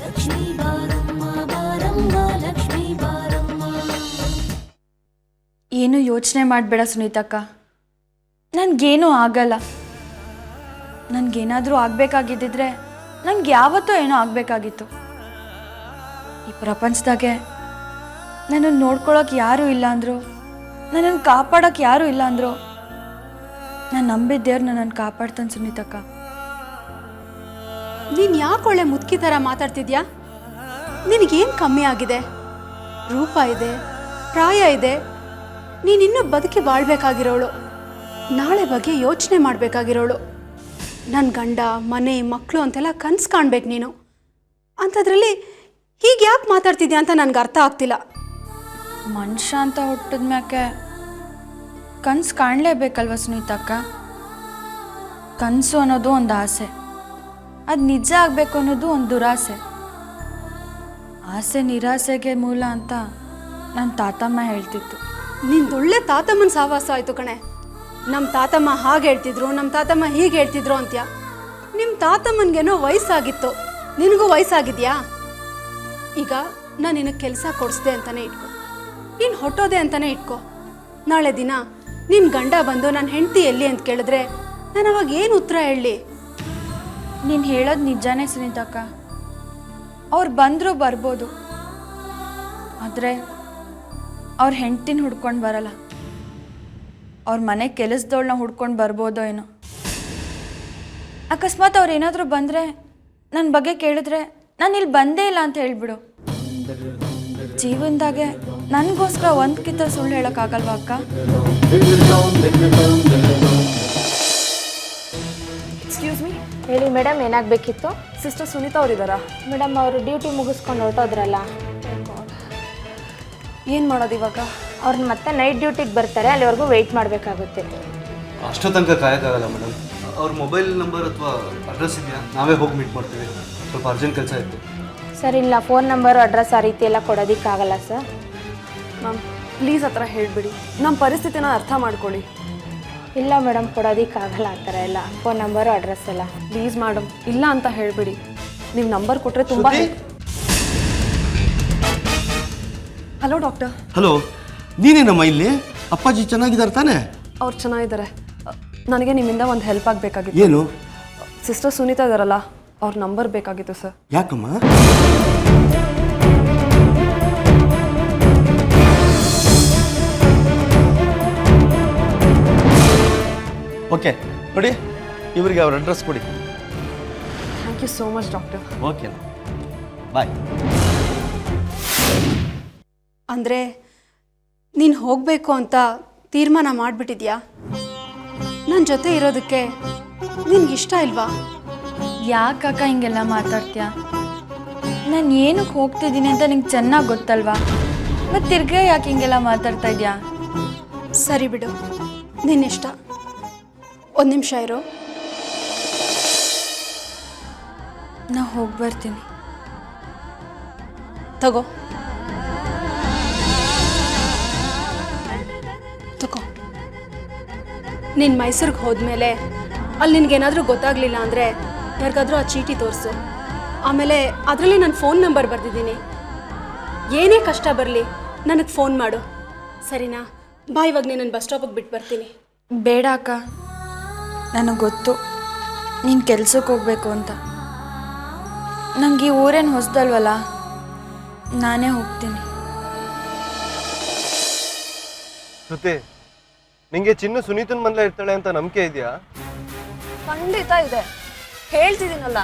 ಲಕ್ಷ್ಮೀ ಬಾರಮ್ಮ ಬಾರಮ್ಮ ಲಕ್ಷ್ಮೀ ಬಾರಮ್ಮ. ಏನು ಯೋಚನೆ ಮಾಡಬೇಡ ಸುನೀತಕ್ಕ, ನನಗೇನೂ ಆಗಲ್ಲ. ನನಗೇನಾದರೂ ಆಗಬೇಕಾಗಿದ್ದಿದ್ರೆ ನನಗೆ ಯಾವತ್ತೂ ಏನೋ ಆಗಬೇಕಾಗಿತ್ತು. ಈ ಪ್ರಪಂಚದಾಗೆ ನನ್ನನ್ನು ನೋಡ್ಕೊಳಕ್ಕೆ ಯಾರೂ ಇಲ್ಲ ಅಂದರು, ನನ್ನನ್ನು ಕಾಪಾಡೋಕ್ಕೆ ಯಾರೂ ಇಲ್ಲ ಅಂದರು, ನಾನು ನಂಬಿದ್ದೇವ್ರು ನನ್ನನ್ನು ಕಾಪಾಡ್ತಾನೆ ಸುನೀತಕ್ಕ. ನೀನು ಯಾಕೆ ಒಳ್ಳೆ ಮುದುಕಿ ಥರ ಮಾತಾಡ್ತಿದ್ಯಾ? ನಿನಗೇನು ಕಮ್ಮಿ ಆಗಿದೆ? ರೂಪ ಇದೆ, ಪ್ರಾಯ ಇದೆ, ನೀನಿನ್ನೂ ಬದುಕಿ ಬಾಳ್ಬೇಕಾಗಿರೋಳು, ನಾಳೆ ಬಗ್ಗೆ ಯೋಚನೆ ಮಾಡಬೇಕಾಗಿರೋಳು. ನನ್ನ ಗಂಡ ಮನೆ ಮಕ್ಕಳು ಅಂತೆಲ್ಲ ಕನಸು ಕಾಣ್ಬೇಕು ನೀನು. ಅಂಥದ್ರಲ್ಲಿ ಹೀಗೆ ಯಾಕೆ ಮಾತಾಡ್ತಿದ್ಯಾ ಅಂತ ನನಗೆ ಅರ್ಥ ಆಗ್ತಿಲ್ಲ. ಮನುಷ್ಯ ಅಂತ ಹುಟ್ಟಿದ ಮ್ಯಾಕೆ ಕನಸು ಕಾಣಲೇಬೇಕಲ್ವ ಸುನೀತಕ್ಕ? ಕನಸು ಅನ್ನೋದು ಒಂದು ಆಸೆ, ಅದು ನಿಜ ಆಗಬೇಕು ಅನ್ನೋದು ಒಂದು ದುರಾಸೆ. ಆಸೆ ನಿರಾಸೆಗೆ ಮೂಲ ಅಂತ ನನ್ನ ತಾತಮ್ಮ ಹೇಳ್ತಿತ್ತು. ನಿಂದೊಳ್ಳೆ ತಾತಮ್ಮನ ಸಹವಾಸ ಆಯಿತು ಕಣೆ. ನಮ್ಮ ತಾತಮ್ಮ ಹಾಗೆ ಹೇಳ್ತಿದ್ರು, ನಮ್ಮ ತಾತಮ್ಮ ಹೀಗೆ ಹೇಳ್ತಿದ್ರು ಅಂತ್ಯ. ನಿಮ್ಮ ತಾತಮ್ಮನಿಗೇನೋ ವಯಸ್ಸಾಗಿತ್ತು, ನಿನಗೂ ವಯಸ್ಸಾಗಿದೆಯಾ? ಈಗ ನಾನು ನಿನಗೆ ಕೆಲಸ ಕೊಡಿಸ್ದೆ ಅಂತಲೇ ಇಟ್ಕೊ, ನೀನು ಹೊಟ್ಟೋದೆ ಅಂತಲೇ ಇಟ್ಕೊ. ನಾಳೆ ದಿನ ನಿನ್ನ ಗಂಡ ಬಂದು ನನ್ನ ಹೆಂಡತಿ ಎಲ್ಲಿ ಅಂತ ಕೇಳಿದ್ರೆ ನಾನು ಅವಾಗ ಏನು ಉತ್ತರ ಹೇಳಲಿ? ನೀನು ಹೇಳೋದು ನಿಜಾನೇ ಸುನೀತಕ್ಕ. ಅವ್ರು ಬಂದರೂ ಬರ್ಬೋದು, ಆದರೆ ಅವ್ರ ಹೆಂಡ್ತಿನ ಹುಡ್ಕೊಂಡು ಬರಲ್ಲ. ಅವ್ರ ಮನೆ ಕೆಲಸದವಳನ್ನ ಹುಡ್ಕೊಂಡು ಬರ್ಬೋದೋ ಏನೋ. ಅಕಸ್ಮಾತ್ ಅವ್ರು ಏನಾದರೂ ಬಂದರೆ ನನ್ನ ಬಗ್ಗೆ ಕೇಳಿದ್ರೆ ನಾನು ಇಲ್ಲಿ ಬಂದೇ ಇಲ್ಲ ಅಂತ ಹೇಳ್ಬಿಡು. ಜೀವನದಾಗೆ ನನಗೋಸ್ಕರ ಒಂದ್ಕಿಂತ ಸುಳ್ಳು ಹೇಳೋಕ್ಕಾಗಲ್ವಾ ಅಕ್ಕ? ಎಕ್ಸ್ಕ್ಯೂಸ್ ಮೀ, ಹೇಳಿ ಮೇಡಮ್, ಏನಾಗಬೇಕಿತ್ತು? ಸಿಸ್ಟರ್ ಸುನೀತಾ ಅವರಿದ್ದಾರಾ? ಮೇಡಮ್ ಅವರು ಡ್ಯೂಟಿ ಮುಗಿಸ್ಕೊಂಡು ಹೊರಟೋದ್ರಲ್ಲ. ಏನು ಮಾಡೋದು ಇವಾಗ? ಅವ್ರನ್ನ ಮತ್ತೆ ನೈಟ್ ಡ್ಯೂಟಿಗೆ ಬರ್ತಾರೆ, ಅಲ್ಲಿವರೆಗೂ ವೆಯ್ಟ್ ಮಾಡಬೇಕಾಗುತ್ತೆ. ಅಷ್ಟೋ ತನಕ ಕಾಯೋಕ್ಕಾಗಲ್ಲ ಮೇಡಮ್. ಅವ್ರ ಮೊಬೈಲ್ ನಂಬರ್ ಅಥವಾ ಅಡ್ರೆಸ್ ಇದೆಯಾ? ನಾವೇ ಹೋಗಿ ಮೀಟ್ ಮಾಡ್ತೀವಿ. ಸ್ವಲ್ಪ ಅರ್ಜೆಂಟ್ ಕೆಲಸ ಇತ್ತು. ಸರ್ ಇಲ್ಲ, ಫೋನ್ ನಂಬರು ಅಡ್ರೆಸ್ ಆ ರೀತಿ ಎಲ್ಲ ಕೊಡೋದಕ್ಕಾಗಲ್ಲ ಸರ್. ಮ್ಯಾಮ್ ಪ್ಲೀಸ್ ಆ ಥರ ಹೇಳಿಬಿಡಿ, ನಮ್ಮ ಪರಿಸ್ಥಿತಿನ ಅರ್ಥ ಮಾಡ್ಕೊಳ್ಳಿ. ಇಲ್ಲ ಮೇಡಮ್, ಕೊಡೋದಕ್ಕಾಗಲ್ಲ ಆ ಥರ ಎಲ್ಲ, ಫೋನ್ ನಂಬರು ಅಡ್ರೆಸ್ ಎಲ್ಲ. ಪ್ಲೀಸ್ ಮೇಡಮ್, ಇಲ್ಲ ಅಂತ ಹೇಳಿಬಿಡಿ. ನೀವು ನಂಬರ್ ಕೊಟ್ಟರೆ ತುಂಬ. Hello doctor. ಹಲೋ, ನೀನೇನಮ್ಮ ಇಲ್ಲಿ? ಅಪ್ಪಾಜಿ ಚೆನ್ನಾಗಿದ್ದಾರೆ ತಾನೇ? ಅವ್ರು ಚೆನ್ನಾಗಿದ್ದಾರೆ. ನನಗೆ ನಿಮ್ಮಿಂದ ಒಂದು ಹೆಲ್ಪ್ ಆಗಬೇಕಾಗಿತ್ತು. ಏನು? ಸಿಸ್ಟರ್ ಸುನೀತಾ ಇದ್ದಾರಲ್ಲ, ಅವ್ರ ನಂಬರ್ ಬೇಕಾಗಿತ್ತು ಸರ್. ಯಾಕಮ್ಮ? ಓಕೆ ನೋಡಿ, ಇವರಿಗೆ ಅವ್ರ ಅಡ್ರೆಸ್ ಕೊಡಿ. Thank you so much doctor. Okay, bye. ಅಂದರೆ ನೀನು ಹೋಗಬೇಕು ಅಂತ ತೀರ್ಮಾನ ಮಾಡಿಬಿಟ್ಟಿದ್ಯಾ? ನನ್ನ ಜೊತೆ ಇರೋದಕ್ಕೆ ನಿನಗಿಷ್ಟ ಇಲ್ವಾ? ಯಾಕಕ್ಕ ಹಿಂಗೆಲ್ಲ ಮಾತಾಡ್ತೀಯ? ನಾನು ಏನಕ್ಕೆ ಹೋಗ್ತಿದ್ದೀನಿ ಅಂತ ನಿಂಗೆ ಚೆನ್ನಾಗಿ ಗೊತ್ತಲ್ವಾ? ಮತ್ತು ತಿರ್ಗಾ ಯಾಕೆ ಹಿಂಗೆಲ್ಲ ಮಾತಾಡ್ತಾ ಇದೆಯಾ? ಸರಿ ಬಿಡು, ನಿನ್ನಿಷ್ಟ. ಒಂದು ನಿಮಿಷ ಇರು. ನಾ ಹೋಗಿ ಬರ್ತೀನಿ. ತಗೋ. ನೀನು ಮೈಸೂರಿಗೆ ಹೋದ್ಮೇಲೆ ಅಲ್ಲಿ ನಿನಗೇನಾದರೂ ಗೊತ್ತಾಗಲಿಲ್ಲ ಅಂದರೆ ಯಾರಿಗಾದ್ರೂ ಆ ಚೀಟಿ ತೋರಿಸು. ಆಮೇಲೆ ಅದರಲ್ಲಿ ನನ್ನ ಫೋನ್ ನಂಬರ್ ಬರೆದಿದ್ದೀನಿ. ಏನೇ ಕಷ್ಟ ಬರಲಿ ನನಗೆ ಫೋನ್ ಮಾಡು, ಸರಿನಾ? ಬಾ, ಇವಾಗ ನೀನು ಬಸ್ ಸ್ಟಾಪಿಗೆ ಬಿಟ್ಟು ಬರ್ತೀನಿ. ಬೇಡ ಅಕ್ಕ, ನನಗೆ ಗೊತ್ತು ನೀನು ಕೆಲ್ಸಕ್ಕೆ ಹೋಗಬೇಕು ಅಂತ. ನನಗೆ ಈ ಊರೇನು ಹೊಸದಲ್ವಲ್ಲ, ನಾನೇ ಹೋಗ್ತೀನಿ. ಶ್ರುತಿ, ನಿಂಗೆ ಚಿನ್ನು ಸುನೀತನ ಮನೇಲೆ ಇರ್ತಾಳೆ ಅಂತ ನಂಬಿಕೆ ಇದೆಯಾ? ಖಂಡಿತ ಇದೆ. ಹೇಳ್ತಿದ್ದೀನಲ್ಲ,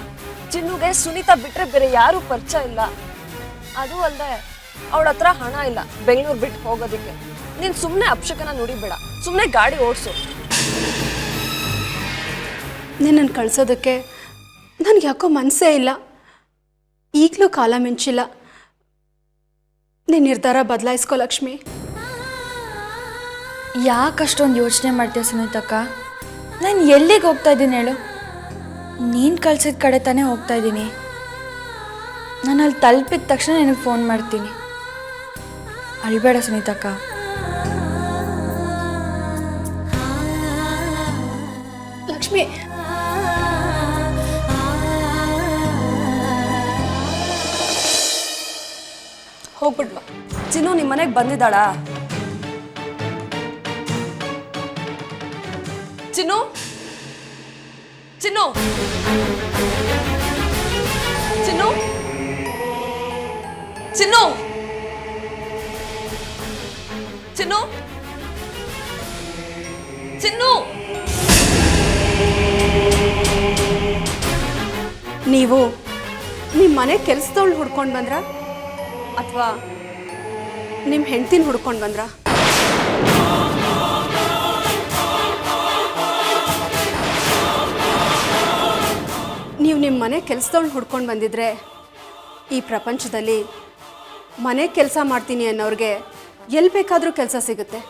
ಚಿನ್ನುಗೆ ಸುನೀತಾ ಬಿಟ್ಟರೆ ಬೇರೆ ಯಾರೂ ಪರಿಚಯ ಇಲ್ಲ. ಅದು ಅಲ್ಲದೆ ಅವಳ ಹತ್ರ ಹಣ ಇಲ್ಲ ಬೆಂಗಳೂರು ಬಿಟ್ಟು ಹೋಗೋದಕ್ಕೆ. ನೀನು ಸುಮ್ಮನೆ ಅಪ್ಶಕನ ನುಡಿಬೇಡ, ಸುಮ್ಮನೆ ಗಾಡಿ ಓಡಿಸು. ನಿನ್ನನ್ನು ಕಳಿಸೋದಕ್ಕೆ ನನಗೆ ಯಾಕೋ ಮನಸ್ಸೇ ಇಲ್ಲ. ಈಗಲೂ ಕಾಲ ಮಿಂಚಿಲ್ಲ. ನಿನ್ನ ನಿರ್ಧಾರ ಬದಲಾಯಿಸ್ಕೋ ಲಕ್ಷ್ಮಿ. ಯಾಕಷ್ಟೊಂದು ಯೋಚನೆ ಮಾಡ್ತೀಯ ಸುನೀತಕ್ಕ? ನಾನು ಎಲ್ಲಿಗೆ ಹೋಗ್ತಾ ಇದ್ದೀನಿ ಹೇಳು? ನೀನು ಕಳ್ಸಿದ ಕಡೆ ತಾನೇ ಹೋಗ್ತಾ ಇದ್ದೀನಿ. ನಾನು ಅಲ್ಲಿ ತಲುಪಿದ ತಕ್ಷಣ ನಿನಗೆ ಫೋನ್ ಮಾಡ್ತೀನಿ. ಅಳ್ಬೇಡ ಸುನೀತಕ್ಕ. ಲಕ್ಷ್ಮಿ, ಹೋಗ್ಬಿಡ್ವಾ. ಚಿನ್ನು ನಿಮ್ಮ ಮನೆಗೆ ಬಂದಿದ್ದಾಳಾ? ಚಿನ್ನು ಚಿನ್ನು ಚಿನ್ನು ಚಿನ್ನು ಚಿನ್ನು ಚಿನ್ನು. ನೀವು ನಿಮ್ಮ ಮನೆ ಕೆಲಸದವಳು ಹುಡ್ಕೊಂಡು ಬಂದ್ರ ಅಥವಾ ನಿಮ್ಮ ಹೆಂಡ್ತಿನ ಹುಡ್ಕೊಂಡು ಬಂದ್ರ? ನೀವು ನಿಮ್ಮ ಮನೆ ಕೆಲಸದವಳು ಹುಡ್ಕೊಂಡು ಬಂದಿದ್ರೆ ಈ ಪ್ರಪಂಚದಲ್ಲಿ ಮನೆ ಕೆಲಸ ಮಾಡ್ತೀನಿ ಅನ್ನೋರಿಗೆ ಎಲ್ಲಿ ಬೇಕಾದರೂ ಕೆಲಸ ಸಿಗುತ್ತೆ.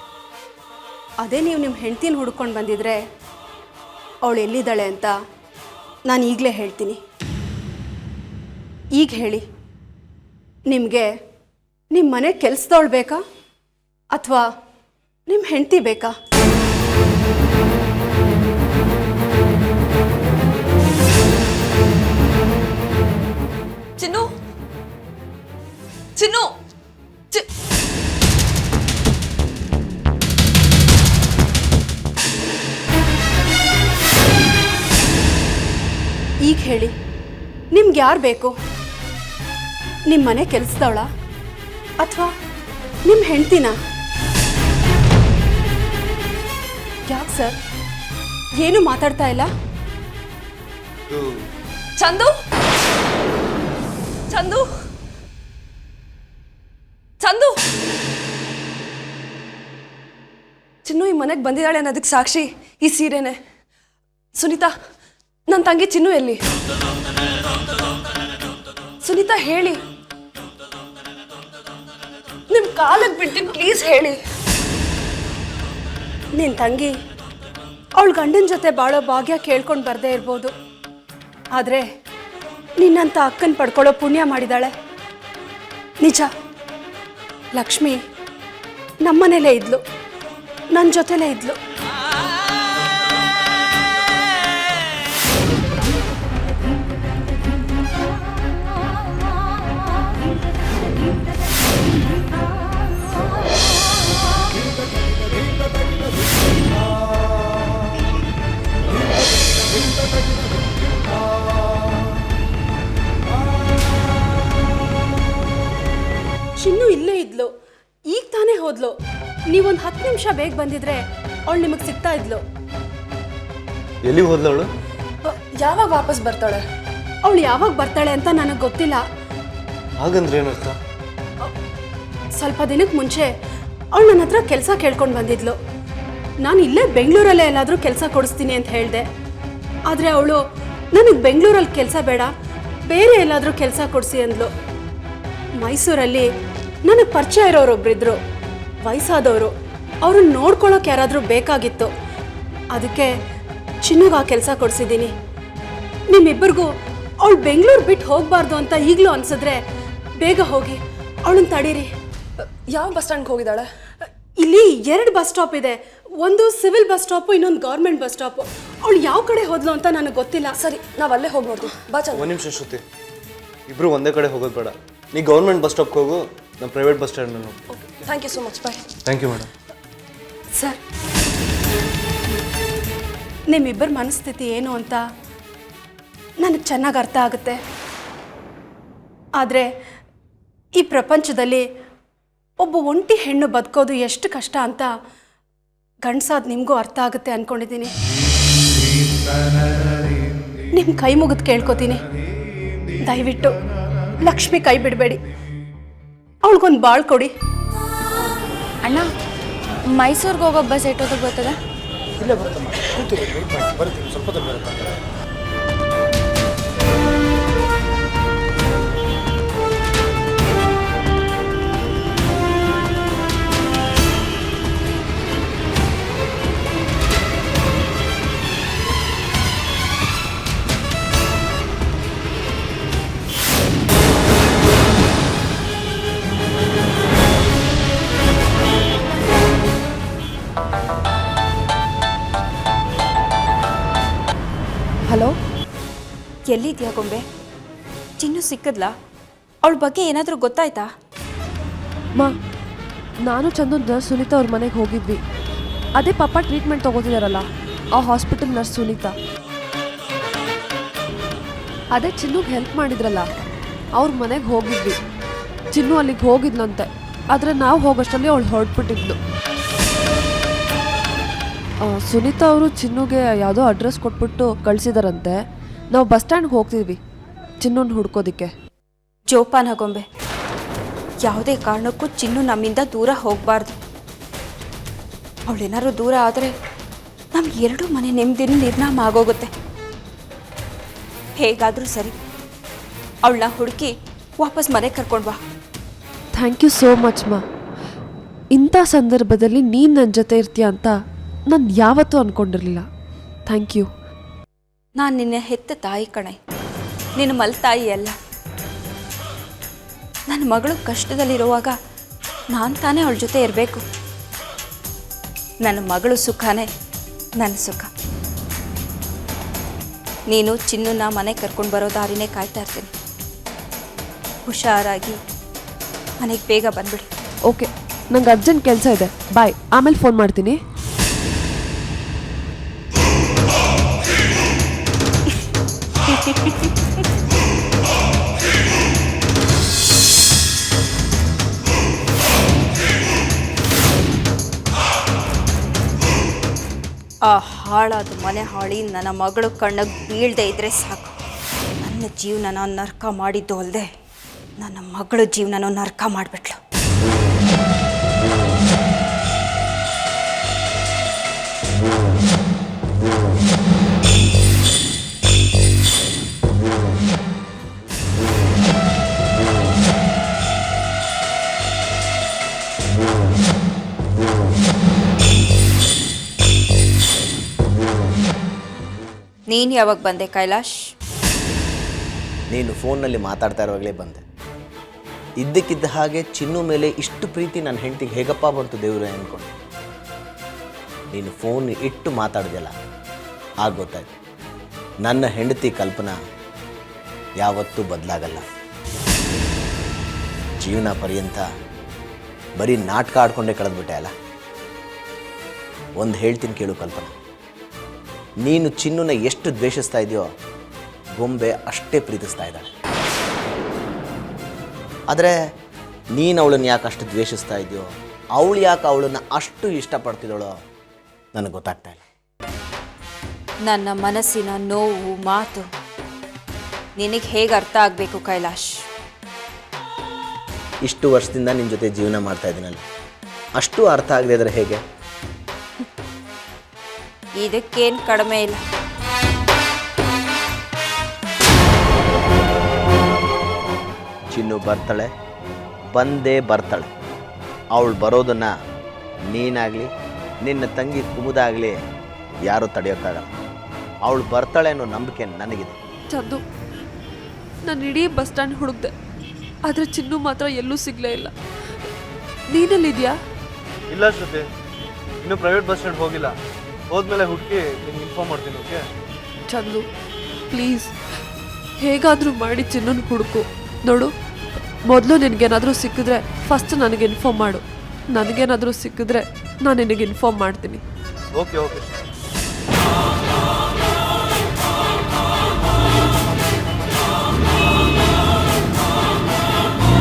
ಅದೇ ನೀವು ನಿಮ್ಮ ಹೆಂಡ್ತಿನ ಹುಡ್ಕೊಂಡು ಬಂದಿದ್ರೆ ಅವಳು ಎಲ್ಲಿದ್ದಾಳೆ ಅಂತ ನಾನು ಈಗಲೇ ಹೇಳ್ತೀನಿ. ಈಗ ಹೇಳಿ, ನಿಮಗೆ ನಿಮ್ಮ ಮನೆ ಕೆಲಸದವಳು ಬೇಕಾ ಅಥವಾ ನಿಮ್ಮ ಹೆಂಡತಿ ಬೇಕಾ? ಚಿನ್ನು ಚಿನ್ನು ಈಗ ಹೇಳಿ, ನಿಮ್ಗೆ ಯಾರು ಬೇಕು? ನಿಮ್ಮ ಮನೆ ಕೆಲಸದವಳ ಅಥವಾ ನಿಮ್ಮ ಹೆಂಡ್ತಿನ? ಯಾಕೆ ಸರ್ ಏನು ಮಾತಾಡ್ತಾ ಇಲ್ಲ? ಚಂದು ಚಂದು ಚಂದು ಚಿನ್ನು ಈ ಮನೆಗೆ ಬಂದಿದ್ದಾಳೆ ಅನ್ನೋದಕ್ಕೆ ಸಾಕ್ಷಿ ಈ ಸೀರೆನೆ. ಸುನೀತಾ, ನನ್ನ ತಂಗಿ ಚಿನ್ನು ಎಲ್ಲಿ? ಸುನೀತಾ ಹೇಳಿ, ನಿಮ್ ಕಾಲಕ್ಕೆ ಬಿಡ್ತೀನಿ, ಪ್ಲೀಸ್ ಹೇಳಿ. ನಿನ್ನ ತಂಗಿ ಅವಳ ಗಂಡನ ಜೊತೆ ಬಾಳೋ ಭಾಗ್ಯ ಕೇಳ್ಕೊಂಡು ಬರದೇ ಇರ್ಬೋದು, ಆದರೆ ನಿನ್ನಂಥ ಅಕ್ಕನ ಪಡ್ಕೊಳ್ಳೋ ಪುಣ್ಯ ಮಾಡಿದಾಳೆ. ನಿಜ, ಲಕ್ಷ್ಮಿ ನಮ್ಮನೇಲೇ ಇದ್ಲು, ನನ್ನ ಜೊತೆಲೇ ಇದ್ಲು. ಚಿನ್ನು ಇಲ್ಲೇ ಇದ್ಲು, ಈಗ ತಾನೇ ಹೋದ್ಲು. ನೀವೊಂದು 10 ನಿಮಿಷ ಬೇಗ ಬಂದಿದ್ರೆ ಅವಳು ನಿಮಗೆ ಸಿಗ್ತಾ ಇದ್ಲು. ಎಲ್ಲಿ ಹೋದ್ಲವಳು? ಯಾವಾಗ ವಾಪಸ್ ಬರ್ತಾಳೆ? ಅವಳು ಯಾವಾಗ ಬರ್ತಾಳೆ ಅಂತ ನನಗೆ ಗೊತ್ತಿಲ್ಲ. ಹಾಗಂದ್ರೆ ಏನರ್ಥ? ಸ್ವಲ್ಪ ದಿನಕ್ಕೆ ಮುಂಚೆ ಅವಳು ನನ್ನ ಹತ್ರ ಕೆಲಸ ಕೇಳ್ಕೊಂಡು ಬಂದಿದ್ಲು. ನಾನು ಇಲ್ಲೇ ಬೆಂಗಳೂರಲ್ಲೇ ಎಲ್ಲಾದರೂ ಕೆಲಸ ಕೊಡಿಸ್ತೀನಿ ಅಂತ ಹೇಳಿದೆ. ಆದರೆ ಅವಳು ನನಗೆ ಬೆಂಗಳೂರಲ್ಲಿ ಕೆಲಸ ಬೇಡ, ಬೇರೆ ಎಲ್ಲಾದರೂ ಕೆಲಸ ಕೊಡಿಸಿ ಅಂದ್ಲು. ಮೈಸೂರಲ್ಲಿ ನನಗೆ ಪರಿಚಯ ಇರೋರೊಬ್ಬರಿದ್ರು, ವಯಸ್ಸಾದವರು. ಅವ್ರನ್ನ ನೋಡ್ಕೊಳ್ಳೋಕೆ ಯಾರಾದರೂ ಬೇಕಾಗಿತ್ತು, ಅದಕ್ಕೆ ಚಿನ್ನಗೆ ಆ ಕೆಲಸ ಕೊಡಿಸಿದ್ದೀನಿ. ನಿಮ್ಮಿಬ್ಬರಿಗೂ ಅವಳು ಬೆಂಗಳೂರು ಬಿಟ್ಟು ಹೋಗಬಾರ್ದು ಅಂತ ಈಗಲೂ ಅನ್ಸಿದ್ರೆ ಬೇಗ ಹೋಗಿ ಅವಳನ್ನ ತಡೀರಿ. ಯಾವ ಬಸ್ ಸ್ಟ್ಯಾಂಡ್ಗೆ ಹೋಗಿದ್ದಾಳೆ? ಇಲ್ಲಿ 2 ಬಸ್ ಸ್ಟಾಪ್ ಇದೆ, ಒಂದು ಸಿವಿಲ್ ಬಸ್ ಸ್ಟಾಪು, ಇನ್ನೊಂದು ಗೌರ್ಮೆಂಟ್ ಬಸ್ ಸ್ಟಾಪು. ಅವಳು ಯಾವ ಕಡೆ ಹೋದ್ಲು ಅಂತ ನನಗೆ ಗೊತ್ತಿಲ್ಲ. ಸರಿ, ನಾವು ಅಲ್ಲೇ ಹೋಗಿ ನೋಡ್ತೀವಿ. ಬಾ ಚಂದ. ಒಂದು ನಿಮಿಷ ಶ್ರುತಿ, ಇಬ್ರು ಒಂದೇ ಕಡೆ ಹೋಗೋದು ಬೇಡ. ನೀ ಗೌರ್ಮೆಂಟ್ ಬಸ್ ಸ್ಟಾಪ್ಗೆ ಹೋಗು, ನಮ್ಮ ಪ್ರೈವೇಟ್ ಬಸ್ ಸ್ಟ್ಯಾಂಡ್ನಲ್ಲಿ ಹೋಗು. Thank you so much. Bye. Thank you madam. Sir, ನಿಮ್ಮಿಬ್ಬರ ಮನಸ್ಥಿತಿ ಏನು ಅಂತ ನನಗೆ ಚೆನ್ನಾಗಿ ಅರ್ಥ ಆಗುತ್ತೆ. ಆದರೆ ಈ ಪ್ರಪಂಚದಲ್ಲಿ ಒಬ್ಬ ಒಂಟಿ ಹೆಣ್ಣು ಬದುಕೋದು ಎಷ್ಟು ಕಷ್ಟ ಅಂತ ಗಂಡಸಾದ ನಿಮಗೂ ಅರ್ಥ ಆಗುತ್ತೆ ಅಂದ್ಕೊಂಡಿದ್ದೀನಿ. ನಿಮ್ಮ ಕೈ ಮುಗಿದು ಕೇಳ್ಕೊತೀನಿ, ದಯವಿಟ್ಟು ಲಕ್ಷ್ಮಿ ಕೈ ಬಿಡಬೇಡಿ, ಅವಳಿಗೊಂದು ಬಾಳ್ ಕೊಡಿ. ಅಣ್ಣ, ಮೈಸೂರಿಗೆ ಹೋಗೋ ಬಸ್ ಎಷ್ಟೊತ್ತಿಗೆ ಬರ್ತದೆ? ಇಲ್ಲೇ ಬರುತ್ತಮ್ಮ, ಕೂತಿರಿ, ವೆಯ್ಟ್ ಮಾಡಿ, ಬರ್ತೀನಿ, ಸ್ವಲ್ಪ ಹೊತ್ತು ಬರುತ್ತೆ. ಹಲೋ, ಎಲ್ಲಿದ್ಯಾ ಗೊಂಬೆ? ಚಿನ್ನು ಸಿಕ್ಕದ್ಲಾ? ಅವಳ ಬಗ್ಗೆ ಏನಾದರೂ ಗೊತ್ತಾಯ್ತಾ? ಮಾ ನಾನು ಚಂದು ನರ್ಸ್ ಸುನೀತಾ ಅವ್ರ ಮನೆಗೆ ಹೋಗಿದ್ವಿ. ಅದೇ ಪಾಪ ಟ್ರೀಟ್ಮೆಂಟ್ ತೊಗೋತಿದಾರಲ್ಲ ಆ ಹಾಸ್ಪಿಟಲ್ ನರ್ಸ್ ಸುನೀತಾ. ಅದೇ ಚಿನ್ನುಗೆ ಹೆಲ್ಪ್ ಮಾಡಿದ್ರಲ್ಲ ಅವ್ರ ಮನೆಗೆ ಹೋಗಿದ್ವಿ. ಚಿನ್ನು ಅಲ್ಲಿಗೆ ಹೋಗಿದ್ಲಂತೆ, ಆದರೆ ನಾವು ಹೋಗೋಷ್ಟರಲ್ಲಿ ಅವಳು ಹೊರಟ್ಬಿಟ್ಟಿದ್ಲು. ಸುನೀತಾ ಅವರು ಚಿನ್ನುಗೆ ಯಾವುದೋ ಅಡ್ರೆಸ್ ಕೊಟ್ಬಿಟ್ಟು ಕಳಿಸಿದಾರಂತೆ. ನಾವು ಬಸ್ ಸ್ಟ್ಯಾಂಡ್ಗೆ ಹೋಗ್ತಿದ್ವಿ ಚಿನ್ನೂನ ಹುಡ್ಕೋದಿಕ್ಕೆ. ಜೋಪಾನ ಗೊಂಬೆ, ಯಾವುದೇ ಕಾರಣಕ್ಕೂ ಚಿನ್ನು ನಮ್ಮಿಂದ ದೂರ ಹೋಗಬಾರ್ದು. ಅವಳೇನಾದ್ರು ದೂರ ಆದರೆ ನಮ್ಮ ಎರಡೂ ಮನೆ ನೆಮ್ಮದಿನೂ ನಿರ್ನಾಮ ಆಗೋಗುತ್ತೆ. ಹೇಗಾದರೂ ಸರಿ, ಅವಳನ್ನ ಹುಡುಕಿ ವಾಪಸ್ ಮನೆಗೆ ಕರ್ಕೊಂಡು ಬಾ. ಥ್ಯಾಂಕ್ ಯು ಸೋ ಮಚ್ ಮಾ. ಇಂಥ ಸಂದರ್ಭದಲ್ಲಿ ನೀನು ನನ್ನ ಜೊತೆ ಇರ್ತೀಯ ಅಂತ ನಾನು ಯಾವತ್ತೂ ಅಂದ್ಕೊಂಡಿರಲಿಲ್ಲ. Thank you. ನಾನು ನಿನ್ನ ಹೆತ್ತ ತಾಯಿ ಕಣೆ, ನಿನ್ನ ಮಲ್ತಾಯಿ ಅಲ್ಲ. ನನ್ನ ಮಗಳು ಕಷ್ಟದಲ್ಲಿರುವಾಗ ನಾನು ತಾನೇ ಅವಳ ಜೊತೆ ಇರಬೇಕು. ನನ್ನ ಮಗಳು ಸುಖನೇ ನನ್ನ ಸುಖ. ನೀನು ಚಿನ್ನನ್ನ ಮನೆಗೆ ಕರ್ಕೊಂಡು ಬರೋ ದಾರಿನೇ ಕಾಯ್ತಾ ಇರ್ತೀನಿ. ಹುಷಾರಾಗಿ ಮನೆಗೆ ಬೇಗ ಬಂದ್ಬಿಡಿ. ಓಕೆ, ನಂಗೆ ಅರ್ಜೆಂಟ್ ಕೆಲಸ ಇದೆ, ಬಾಯ್. ಆಮೇಲೆ ಫೋನ್ ಮಾಡ್ತೀನಿ. ಆ ಹಾಳಾದ ಮನೆ ಹಾಳಿ ನನ್ನ ಮಗಳು ಕಣ್ಣಿಗೆ ಬೀಳದೆ ಇದ್ರೆ ಸಾಕು. ನನ್ನ ಜೀವನನ ನರ್ಕ ಮಾಡಿದ್ದು ಅಲ್ಲದೆ ನನ್ನ ಮಗಳು ಜೀವನನೂ ನರ್ಕ ಮಾಡಿಬಿಟ್ಲು. ನೀನು ಯಾವಾಗ ಬಂದೆ ಕೈಲಾಶ್? ನೀನು ಫೋನ್ನಲ್ಲಿ ಮಾತಾಡ್ತಾ ಇರುವಾಗಲೇ ಬಂದೆ. ಇದ್ದಕ್ಕಿದ್ದ ಹಾಗೆ ಚಿನ್ನು ಮೇಲೆ ಇಷ್ಟು ಪ್ರೀತಿ ನನ್ನ ಹೆಂಡತಿಗೆ ಹೇಗಪ್ಪ ಬಂತು ದೇವ್ರೆ ಅಂದ್ಕೊಂಡು. ನೀನು ಫೋನ್ ಇಟ್ಟು ಮಾತಾಡ್ದಲ್ಲ, ಆಗ ಗೊತ್ತಾಯ್ತು ನನ್ನ ಹೆಂಡತಿ ಕಲ್ಪನಾ ಯಾವತ್ತೂ ಬದಲಾಗಲ್ಲ. ಜೀವನ ಪರ್ಯಂತ ಬರೀ ನಾಟಕ ಆಡ್ಕೊಂಡೇ ಕಳೆದ್ಬಿಟ್ಟೆ ಅಲ್ಲ. ಒಂದು ಹೇಳ್ತೀನಿ ಕೇಳು ಕಲ್ಪನಾ, ನೀನು ಚಿನ್ನುನ ಎಷ್ಟು ದ್ವೇಷಿಸ್ತಾ ಇದೆಯೋ ಗೊಂಬೆ ಅಷ್ಟೇ ಪ್ರೀತಿಸ್ತಾ ಇದ್ದಾಳೆ. ಆದರೆ ನೀನು ಅವಳನ್ನು ಯಾಕೆ ಅಷ್ಟು ದ್ವೇಷಿಸ್ತಾ ಇದೆಯೋ, ಅವಳು ಯಾಕೆ ಅವಳನ್ನು ಅಷ್ಟು ಇಷ್ಟಪಡ್ತಿದ್ದಾಳೋ ನನಗೆ ಗೊತ್ತಾಗ್ತಾ ಇಲ್ಲ. ನನ್ನ ಮನಸ್ಸಿನ ನೋವು ಮಾತು ನಿನಗೆ ಹೇಗೆ ಅರ್ಥ ಆಗಬೇಕು ಕೈಲಾಶ್? ಇಷ್ಟು ವರ್ಷದಿಂದ ನಿನ್ನ ಜೊತೆ ಜೀವನ ಮಾಡ್ತಾ ಇದ್ದೀನಲ್ಲ, ಅಷ್ಟು ಅರ್ಥ ಆಗದೆ ಇದ್ರೆ ಹೇಗೆ? ಇದಕ್ಕೇನು ಕಡಿಮೆ ಇಲ್ಲ. ಚಿನ್ನು ಬರ್ತಾಳೆ, ಬಂದೇ ಬರ್ತಾಳೆ. ಅವಳು ಬರೋದನ್ನು ನೀನಾಗಲಿ ನಿನ್ನ ತಂಗಿ ಕುಮುದಾಗಲಿ ಯಾರೂ ತಡೆಯೋಕ್ಕಾಗಲ್ಲ. ಅವಳು ಬರ್ತಾಳೆ ಅನ್ನೋ ನಂಬಿಕೆ ನನಗಿದೆ. ಚಂದು, ನಾನು ಇಡೀ ಬಸ್ ಸ್ಟ್ಯಾಂಡ್ ಹುಡುಕ್ದೆ, ಆದರೆ ಚಿನ್ನು ಮಾತ್ರ ಎಲ್ಲೂ ಸಿಗಲೇ ಇಲ್ಲ. ನೀನಲ್ಲಿದೆಯಾ? ಇಲ್ಲ ಶ್ರುತಿ, ಇನ್ನೂ ಪ್ರೈವೇಟ್ ಬಸ್ ಸ್ಟ್ಯಾಂಡ್ ಹೋಗಿಲ್ಲ. ಹೋದ್ಮೇಲೆ ಹುಡುಕಿ ನಿಮ್ಗೆ ಇನ್ಫಾರ್ಮ್ ಮಾಡ್ತೀನಿ. ಓಕೆ ಚಂದು, ಪ್ಲೀಸ್ ಹೇಗಾದರೂ ಮಾಡಿ ಚಿನ್ನನ್ನು ಹುಡುಕು. ನೋಡು, ಮೊದಲು ನಿನಗೇನಾದರೂ ಸಿಕ್ಕಿದ್ರೆ ಫಸ್ಟ್ ನನಗೆ ಇನ್ಫಾರ್ಮ್ ಮಾಡು. ನನಗೇನಾದರೂ ಸಿಕ್ಕಿದ್ರೆ ನಾನು ನಿನಗೆ ಇನ್ಫಾರ್ಮ್ ಮಾಡ್ತೀನಿ. Okay okay